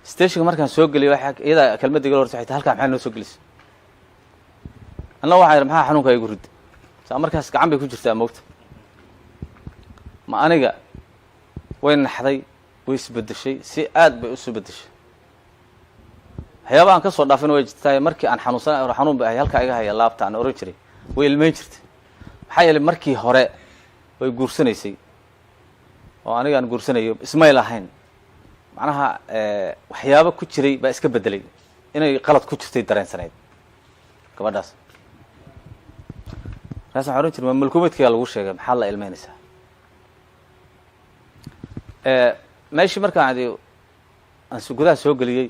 stationka markaan soo geliyay waxa iyada kelmadii gal hortay halka maxay noo soo gelisay anna waxa maxaa xanuunka igu rid saa markaas gacan bay ku jirtaa moogta ma aniga way naxday way isbedeshay si aad bay u soo bedeshay waxyaabo aan ka soo dhaafin way jirtaa markii aan xanuun baa halka iga haya laabta aan oran jiray way ilmeyn jirtay maxaa yeelay markii hore way guursanaysay oo aniga aan guursanayo ismayl ahayn macnaha waxyaabo ku jiray baa iska bedelay inay qalad ku jirtay dareensaneed gabadhaas raasa xorin jiray malkumeedka lagu sheegay maxaa la ilmeynaysaa meeshii markaan aan gudaha soo geliyay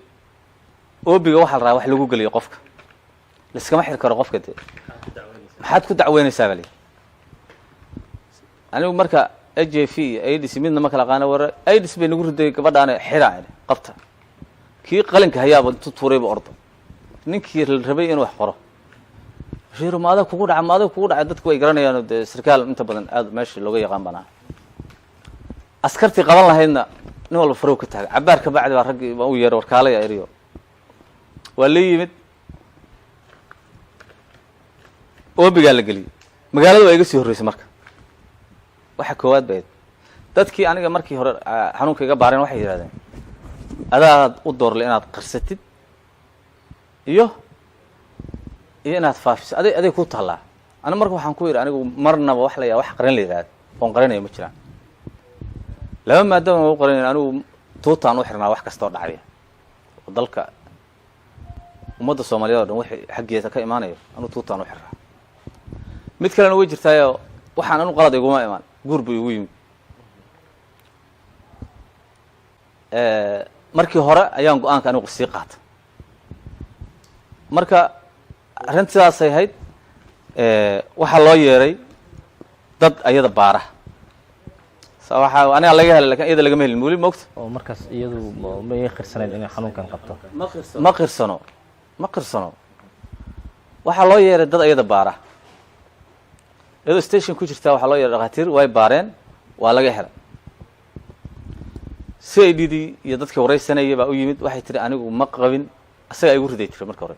oobiga waxa la rabaa wax lagu geliyo qofka la iskama xir karo qofka de maxaad ku dacweynaysaa bali anigu marka AJF AIDS midna ma kala qaana war AIDS bay nagu riday gabadhaan xiraan qabta kii qalinka hayaaba intuu tuurayba ordo ninkii rabay inuu wax qoro shiiro maada kugu dhaca dadku way garanayaan sarkaal inta badan aad meesha looga yaqaan bana askartii qaban lahaydna nin walba faroo ka taagay cabaar ka bacdi baa rag u yeeray warkaalay ayriyo waa la yimid oobiga la geliyay magaalada way iga sii horeysay marka waxa koowaad bayd dadkii aniga markii hore xanuunka iga baareen waxay yiraahdeen adaad u doorlay inaad qarsatid iyo inaad faafiso aday ku talaa ana marka waxaan ku yiri anigu marnaba wax la yaa wax qaran leeyahay oo qaranayo ma jiraan laba maadaama uu qaran anigu tuutaan u xirnaa wax kasta oo dhacay oo dalka ummadda Soomaaliyeed oo dhan wixii xaqiiqada ka imaanayo anu tuutaan u xirnaa mid kale way jirtaayo waxaan anu qalad iguma imaan guur buu igu yimid markii hore ayaan go'aanka anigu sii qaatay marka arintaas ay hayd waxa loo yeeray dad ayada baara waxa aniga laga helay laakiin iyada laga ma helin wali moogta oo markaas iyadu ma qirsanayn inay xanuunkan qabto ma qirsano waxa loo yeeray dad ayada baara iyadoo station ku jirta waxa loo yeeray dhaqaatiir way baareen waa laga helay CID iyo dadkii wareysanayay baa u yimid waxay tiri anigu ma qabin asaga igu riday tiri marka hore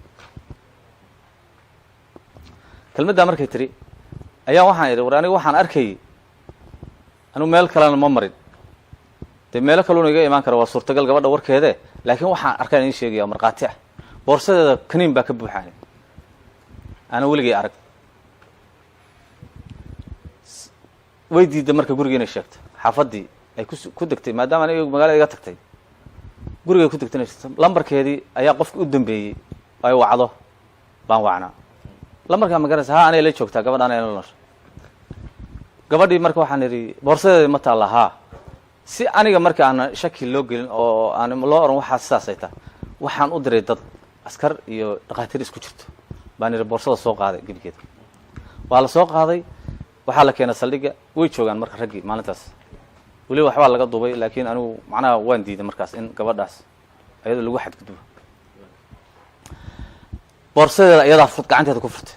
kelmadda markay tiri ayaa waxaan iri war anigu waxaan arkay anu meel kale ma marin de meel kale oo iga iman karo waa suurtagal gabadha warkeeda laakiin waxaan arkay in sheegaya marqaati ah boorsadeeda kaniin baa ka buuxaan ana waligay arag way diiday marka gurigeena sheegtay xaafadii ay ku degtay maadaama ay magaalada iga tagtay guriga ku degtay lambarkeedii ayaa qofka u dambeeyay ay wacdo baan wacnaa lambarka magaranaysa ha anay la joogtaa gabadhaan ay la noosho gabadhii marka waxaan iri boorsadeeda ma taala ha si aniga marka aan shaki loo gelin oo aan loo oran waxa saasay tahay waxaan u diray dad askar iyo dhaqaatiir isku jirto baan iri boorsada soo qaaday gibgeeda waa la soo qaaday waxa la keenay saldhiga way joogan marka ragii maalintaas wali waxba laga duubay laakiin anigu macnaha waan diiday markaas in gabadhaas ayada lagu xadgudbo boorsadeeda ayada fud gacanteeda ku furtay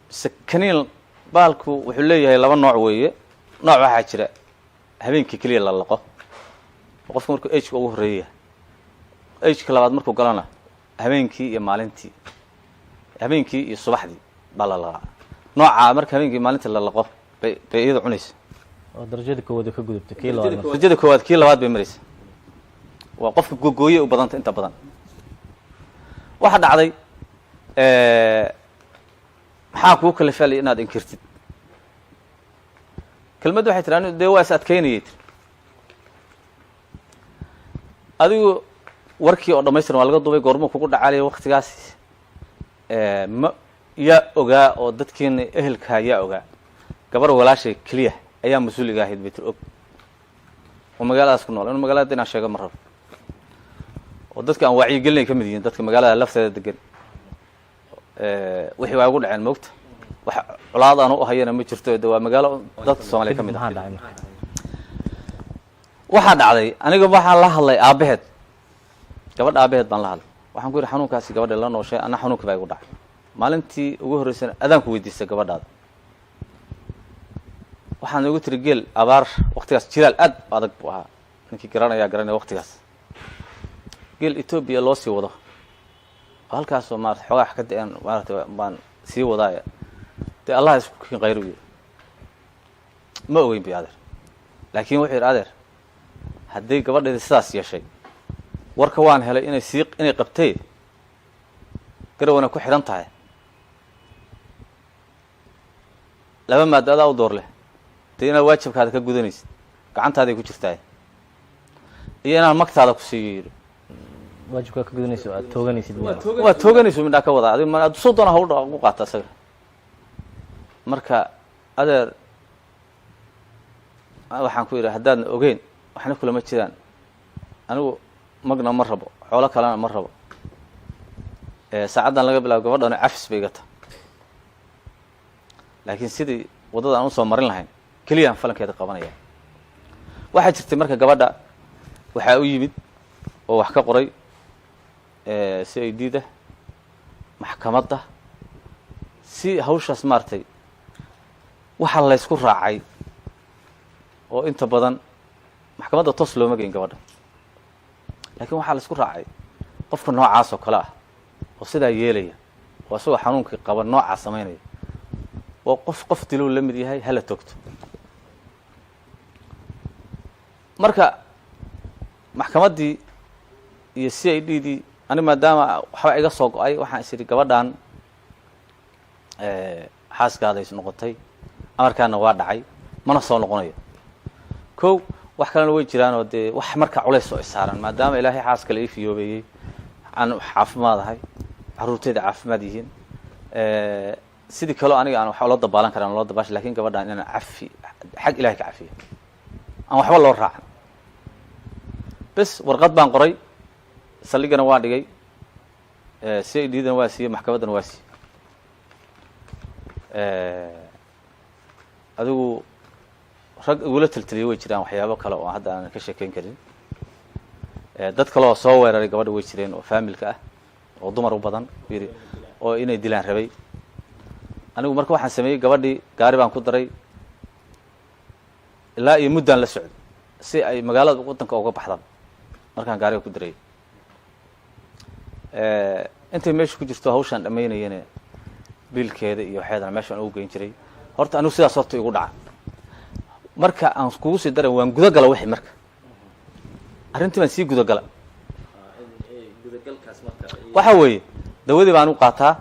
sakaniin baalku wuxuu leeyahay laba nooc weeye nooc waxa jira habeenkii kaliya la laqo qofku markuu age ugu horeeyo age labaad markuu galana habeenkii iyo maalintii habeenkii iyo subaxdii baa la laqaa nooca marka habeenkii maalintii la laqo bay iyada cunaysa oo darajada koowaad ka gudubtay kii labaad darajada koowaad kii labaad bay maraysa waa qofka gogooye u badanta inta badan waxa dhacday maxaa ku kala falay inaad inkirtid kelmad waxay tiraan de waa adkeynayay adigu warkii oo dhamaystiran waa laga duubay goormo kugu dhacaalay waqtigaas ma ya ogaa oo dadkeena ehelka ya ogaa gabar walaashay kaliya ayaa mas'uuliga ahayd bitir og oo magaaladaas ku nool in magaalada inaan sheego mar rabo oo dadka aan wacyi gelinay kamid yihiin dadka magaalada lafteeda degan wixii waa ugu dhaceen moogta wax culaad aan u hayana ma jirto waa magaalo dadka Soomaaliya kamid ah waxa dhacday aniga waxaan la hadlay aabaheed gabadha aabaheed baan la hadlay waxaan ku yiri xanuunkaasi gabadha la nooshay ana xanuunka baa igu dhacay maalintii ugu horeysay adaan ku weydiistay gabadhaada waxaan ugu tiri geel abaar waqtigaas jilaal aad adag buu ahaa ninkii garanayaa garanaya waqtigaas geel etoobiya loo sii wado oo halkaasoo maarata xoogaa ka da-een maarata baan sii wadaaya dee allah isku kin qayr u yiri ma ogeyn bi adeer laakiin wuxuu yidhi adeer hadday gabadheedi sidaas yeeshay warka waan helay inay qabtay garawana ku xidhan tahay laba maado adaa u door leh dee inaad waajibkaada ka gudanaysid gacantaaday ku jirtaay iyo inaad magtaada ku siiyo yidhi waajibkaa ka gudanayso aad tooganaysid waa tooganayso midhaa ka wadaa adig ad soo doona hawdha ku qaata isaga marka adeer waxaan ku yidhi haddaadna ogeyn waxna kulama jiraan anigu magna ma rabo xoolo kalena ma rabo saacaddan laga bilaabo gabadhana cafis bay iga tahay laakiin sidii waddada aan usoo marin lahayn keliyaan falankeeda qabanaya waxaa jirtay marka gabadha waxaa u yimid oo wax ka qoray si ay diida maxkamadda si hawshaas maaragtay waxa laysku raacay oo inta badan maxkamadda toos looma geyn gabadha laakiin waxaa laysku raacay qofka noocaas oo kale ah oo sidaa yeelaya oo isagoo xanuunkii qaba noocaa samaynaya oo qof dilow la mid yahay hala togto marka maxkamaddii iyo c i d dii ani maadaama waxba iga soo go-ay waxaan is idhi gabadhan xaaskaadays noqotay amarkaana waa dhacay mana soo noqonayo kow wax kalena way jiraan oo dee wax marka culays oo isaaran maadaama ilaahay xaas kale ii fiyoobeeyey aan caafimaad ahay carruurteyda caafimaad yihiin sidii kaleo aniga aan waxa loo dabaalan karan loo dabaasha lakin gabadhan inaan cafi xag ilahay ka cafiya aan waxba loo raacan bes warqad baan qoray saldhigana waa dhigay c i d dana waa siiyey maxkamaddana waa siiyey adigu rag igula telteliya way jiraan waxyaabo kale oo hadda aanan ka sheekeyn karin dad kale oo soo weeraray gabadha way jireen oo faamilka ah oo dumar u badan yidhi oo inay dilaan rabay anigu marka waxaan sameeyey gabadhii gaari baan ku daray ilaa iyo muddaan la socday si ay magaalada waddanka uga baxdaba markaan gaariga ku daray intay meesha ku jirto hawshaan dhamaynayana biilkeeda iyo waxeedana meeshaan ugu geyn jiray horta anigu sidaas horta igu dhaca marka aan kugu sii daran waan gudagala wixii marka arrintii baan sii gudagala waxa weeye dawadii baan u qaataa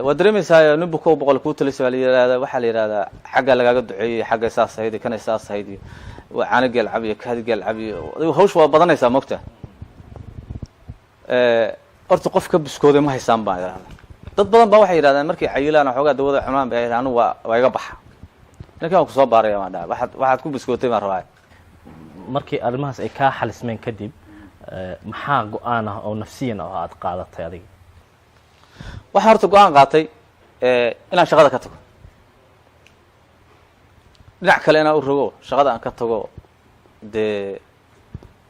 waad dareemaysaa nin buko boqol kuu talisa la yihahdaa waxaa la yihahdaa xagga lagaaga duceeyey xagga saas ahayd kana saas ahayd iyo caano geel cab iyo kaadi geel cab iyo hawsha waa badanaysaa mogta horta qof ka biskooday ma haysaan baan idhahdaa dad badan baa waxay yidhahdaan markay cayilaan xoogaa dawada cunaan bay anigu waa iga baxa ninkan waan kusoo baaraya maan dhaha waxaad ku biskootay baan rabaa markii arrimahaas ay kaa xalismeen kadib maxaa go-aan ah oo nafsiyan ah oo aad qaadatay adiga waxaan horta go-aan qaatay inaan shaqada ka tago dhinac kale inaan u rogo shaqada aan ka tago dee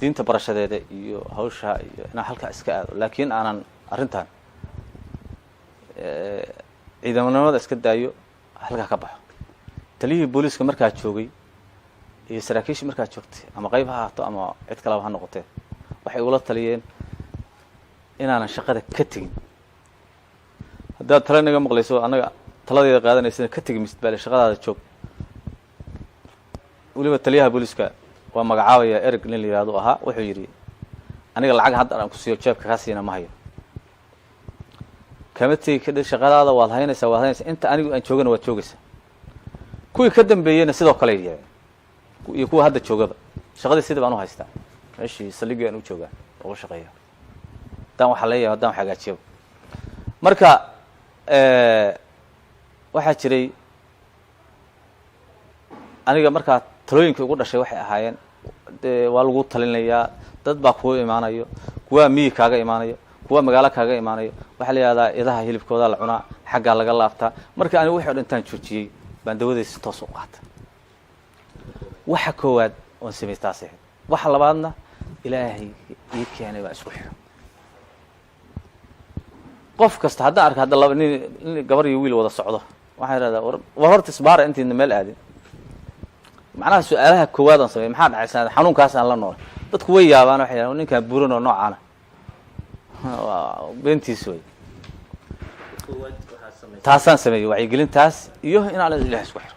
diinta barashadeeda iyo hawsha iyo inaan halkaa iska aado laakiin aanan arrintan ciidamanimada iska daayo halkaa ka baxo taliyihii booliiska markaa joogay iyo saraakiishii markaa joogtay ama qayb ha ahaato ama cid kalaba ha noqotee waxay ugula taliyeen inaanan shaqada ka tegin haddaad tala naga maqlayso annaga taladeeda qaadanaysana ka tegi misid baale shaqadaada joog weliba taliyaha booliiska waa magacaabaya ereg nin la yihahdo ahaa wuxuu yidhi aniga lacag hadda aan ku siiyo jeebka kaa siina ma hayo kama tegi kadhi shaqadaada waad haynaysaa inta anigu aan joogana waad joogaysaa kuwii ka dambeeyeyna sidoo kale yahay iyo kuwa hadda joogaba shaqadii sidii baan u haystaa meeshii saldhigii aan u joogaa uga shaqeeya haddaan waxa leeyahay haddaan wax hagaajiyaba marka waxaa jiray aniga markaa talooyinkai ugu dhashay waxay ahaayeen dee waa lagu talinayaa dad baa kugu imaanayo kuwaa miyi kaaga imaanayo kuwa magaalo kaaga imaanayo waxaa la yihahdaa idaha hilibkoodaa la cunaa xaggaa laga laabtaa marka anigu wixi o dhan intaan joojiyey baan dawadaysi toos u qaata waxa koowaad oon samey taas ahayd waxa labaadna ilaahay ii keenay baa isku xiro qof kasta haddaan arka hadda laba nin gabar iyo wiil wada socdo waxaan idhahdaa war horta isbaara intiina meel aadin macnaha su-aalaha koowaad aan sameeyey maxaa dhacay sanad xanuunkaas aan la noolay dadku way yaabaan waxay yidhahdeen ninkaan buuran oo noocaana waa beentiis wey taasaan sameeyey wacyigelintaas iyo inaan ilaah isku xiro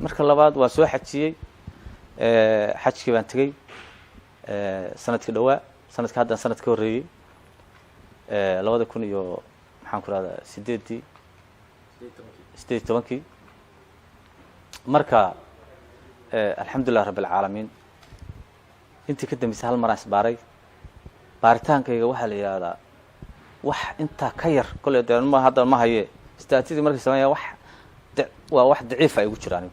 marka labaad waa soo xajiyey xajkii baan tegey sanadkii dhawaa sanadka haddaan sanad ka horreeyey 2000 iyo maxaan ku rahdaa 18 marka alxamdulilah rabbi alcaalamiin intii ka dambeysay hal maraan isbaaray baaritaankayga waxaa la yidhahdaa wax intaa ka yar kolley dee hadda ma haye istaatidii markay sameeyaa waa wax daciifa ay ugu jiraan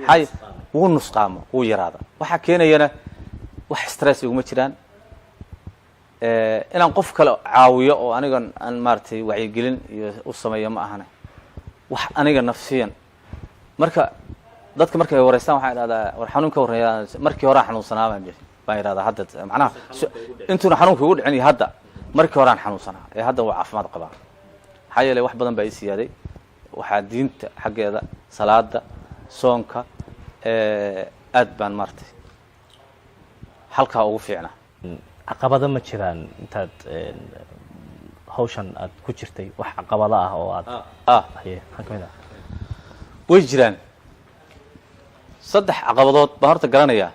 hay wuu nusqaamo wuu yaraada waxaa keenayana wax stress iguma jiraan inaan qof kale caawiyo oo anigan aan maaragtay wacyigelin iyo u sameeyo ma ahane wax aniga nafsiyan marka dadka markay wareystaan waxaan idhahdaa war xanuun ka warreeya markii hore aan xanuunsanaa baan idhahdaa hadda macnaha intuuna xanuunka igu dhicin iyo hadda markii hore aan xanuunsanaa ee hadda waa caafimaad qabaa maxaa yeelay wax badan baa ii siyaaday waxaa diinta xaggeeda salaada soonka aad baan maaragtay halkaa ugu fiicnaa caqabado ma jiraan intaad hawshan aad ku jirtay wax caqabado ah oo aad maxaa ka mid ah way jiraan 3 caqabadood baan horta garanayaa